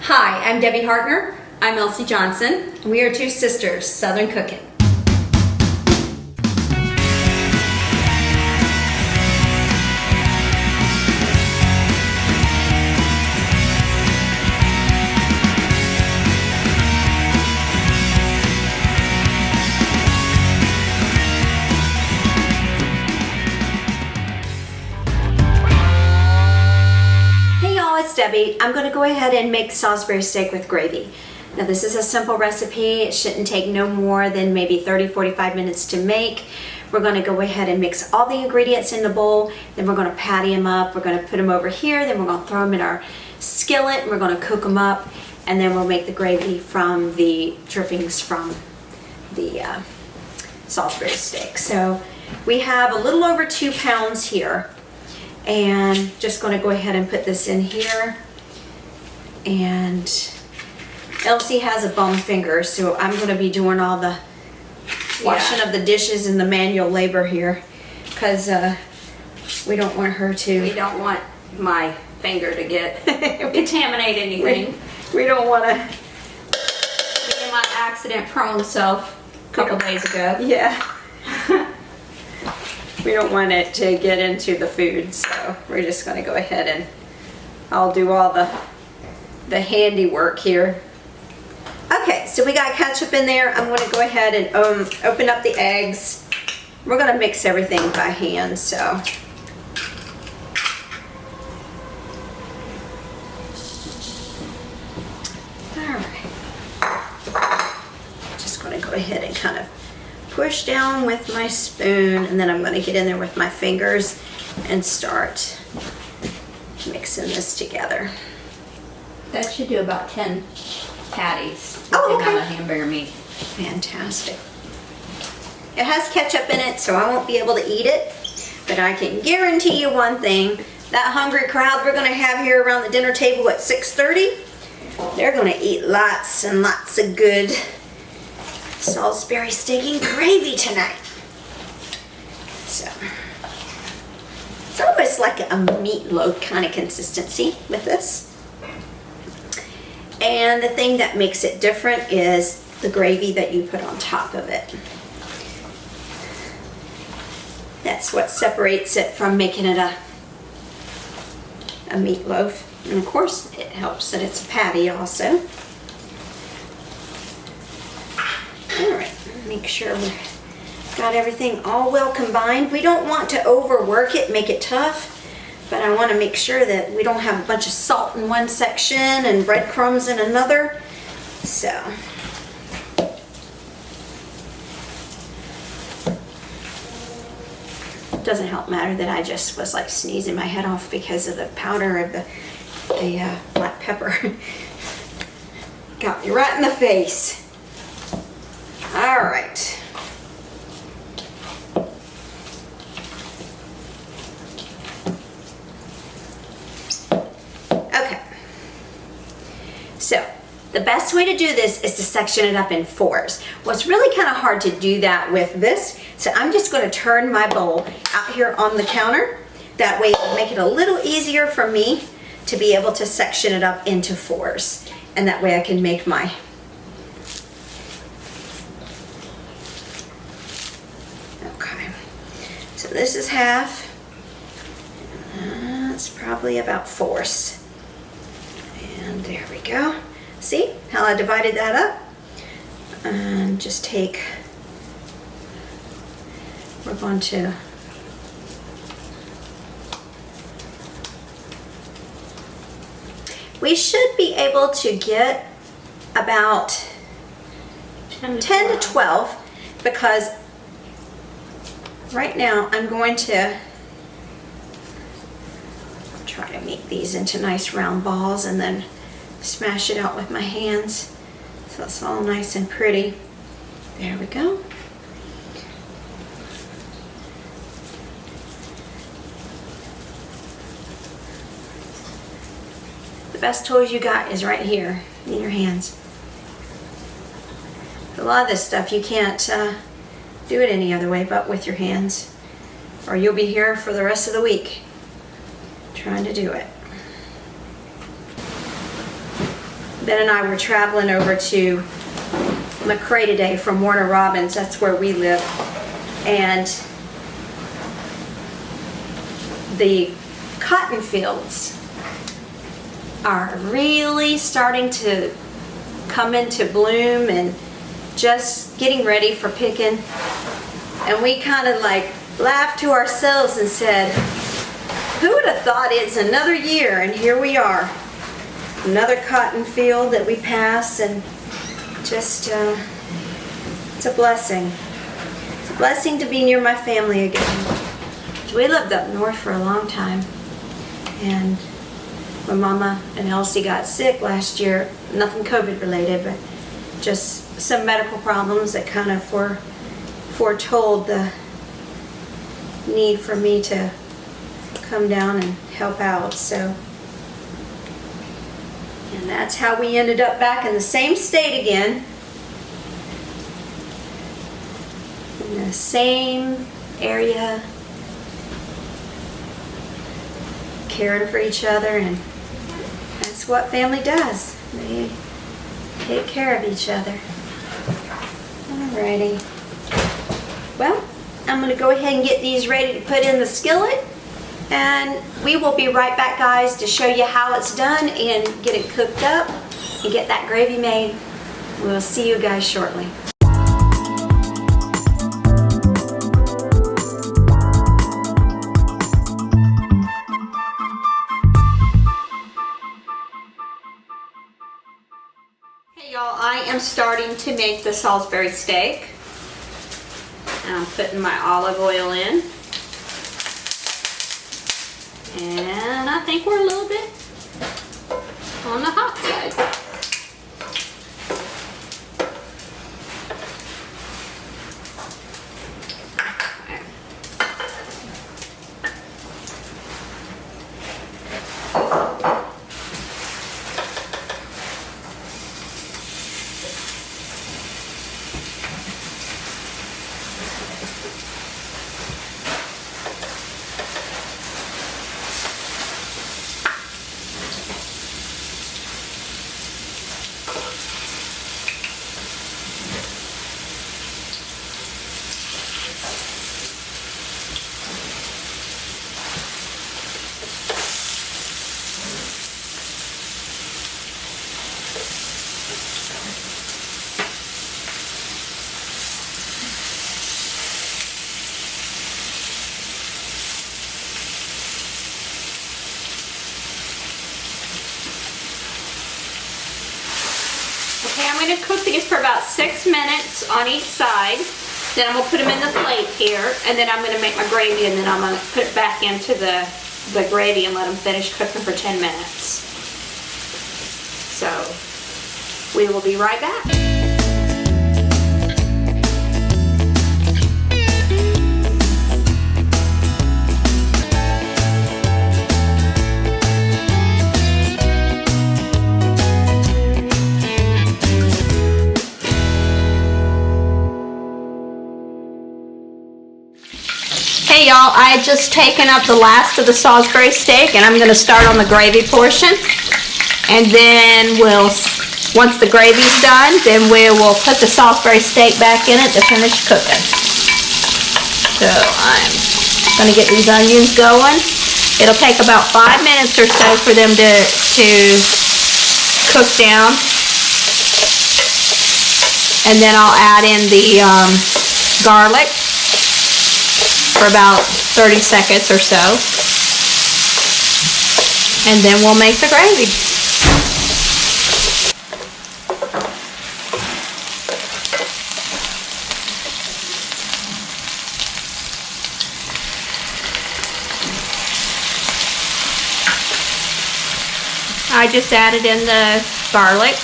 Hi, I'm Debbie Hartner. I'm Elsie Johnson. And we are two sisters, Southern Cooking. It's Debbie. I'm going to go ahead and make Salisbury steak with gravy. Now this is a simple recipe. It shouldn't take no more than maybe 30-45 minutes to make. We're going to go ahead and mix all the ingredients in the bowl. Then we're going to patty them up. We're going to put them over here. Then we're going to throw them in our skillet and we're going to cook them up. And then we'll make the gravy from the drippings from the Salisbury steak. So we have a little over 2 pounds here. And just going to go ahead and put this in here. And Elsie has a bum finger, so I'm going to be doing all the washing of the dishes and the manual labor here, because we don't want her to. We don't want my finger to get contaminate anything. We don't want to. Me and my accident-prone self a couple days ago. Yeah. We don't want it to get into the food, so we're just going to go ahead and I'll do all the handiwork here. Okay, so we got ketchup in there. I'm going to go ahead and open up the eggs. We're going to mix everything by hand, so. All right. Just going to go ahead and kind of push down with my spoon, and then I'm going to get in there with my fingers and start mixing this together. That should do about 10 patties. Oh, okay. Amount of hamburger meat. Fantastic. It has ketchup in it, so I won't be able to eat it, but I can guarantee you one thing. That hungry crowd we're going to have here around the dinner table at 6:30, they're going to eat lots and lots of good Salisbury steak and gravy tonight. So it's almost like a meatloaf kind of consistency with this. And the thing that makes it different is the gravy that you put on top of it. That's what separates it from making it a meatloaf. And of course it helps that it's a patty also. Alright, make sure we've got everything all well combined. We don't want to overwork it, make it tough, but I want to make sure that we don't have a bunch of salt in one section and breadcrumbs in another. So, it doesn't help matter that I just was like sneezing my head off because of the powder of the black pepper. Got me right in the face. All right. Okay. So the best way to do this is to section it up in 4s. Well, it's really kind of hard to do that with this, so I'm just going to turn my bowl out here on the counter. That way it'll make it a little easier for me to be able to section it up into 4s, and that way I can make my So this is half. It's probably about 4s. And there we go. See how I divided that up? And just take, we're going to we should be able to get about 10 to 12 because right now I'm going to try to make these into nice round balls and then smash it out with my hands so it's all nice and pretty. There we go. The best tools you got is right here in your hands. A lot of this stuff you can't do it any other way but with your hands, or you'll be here for the rest of the week trying to do it. Ben and I were traveling over to McRae today from Warner Robins. That's where we live. And the cotton fields are really starting to come into bloom and just getting ready for picking. And we kind of like laughed to ourselves and said, who would have thought it's another year, and here we are. Another cotton field that we pass, and just, it's a blessing. It's a blessing to be near my family again. We lived up north for a long time, and when Mama and Elsie got sick last year, nothing COVID related, but just some medical problems that kind of foretold the need for me to come down and help out. So, and that's how we ended up back in the same state again, in the same area, caring for each other, and that's what family does. They take care of each other. Alrighty. Well, I'm going to go ahead and get these ready to put in the skillet, and we will be right back, guys, to show you how it's done and get it cooked up and get that gravy made. We'll see you guys shortly. Hey y'all, I am starting to make the Salisbury steak. I'm putting my olive oil in. And I think we're a little bit on the hot side. Okay, I'm going to cook these for about 6 minutes on each side. Then I'm going to put them in the plate here, and then I'm going to make my gravy, and then I'm going to put it back into the gravy and let them finish cooking for 10 minutes. So, we will be right back. Hey y'all, I had just taken up the last of the Salisbury steak, and I'm going to start on the gravy portion, and then once the gravy's done, then we will put the Salisbury steak back in it to finish cooking. So I'm going to get these onions going. It'll take about 5 minutes or so for them to cook down, and then I'll add in the garlic for about 30 seconds or so, and then we'll make the gravy. I just added in the garlic.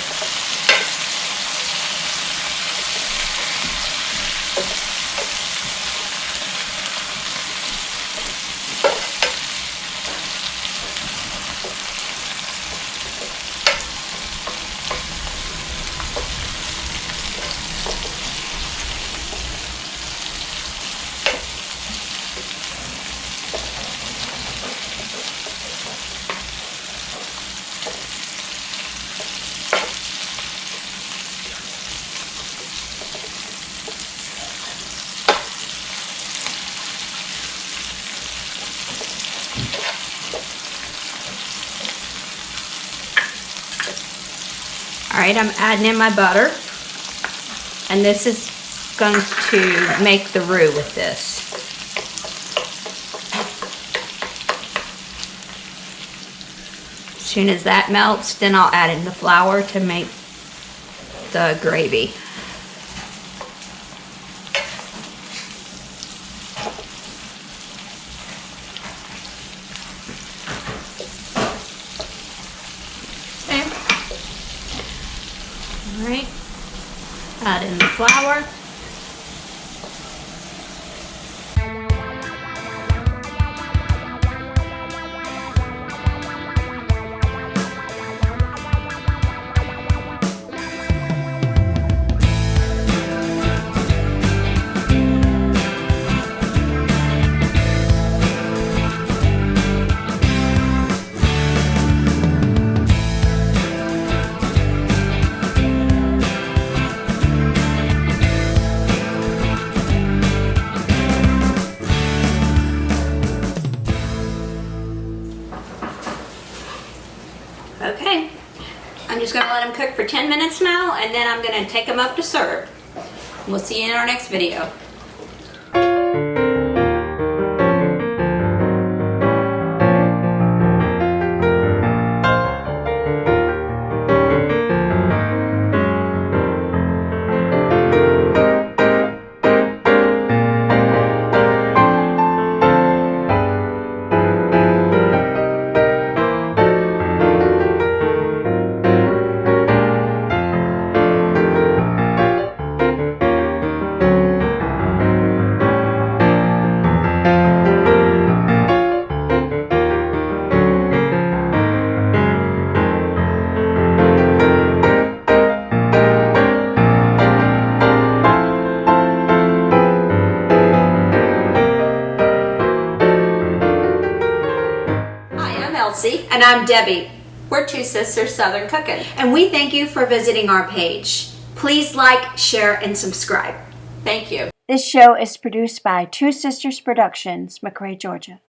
All right, I'm adding in my butter. And this is going to make the roux with this. As soon as that melts, then I'll add in the flour to make the gravy. Okay. All right. Add in the flour. Okay, I'm just going to let them cook for 10 minutes now, and then I'm going to take them up to serve. We'll see you in our next video. And I'm Debbie. We're two sisters Southern cooking. And we thank you for visiting our page. Please like, share, and subscribe. Thank you. This show is produced by Two Sisters Productions, McRae, Georgia.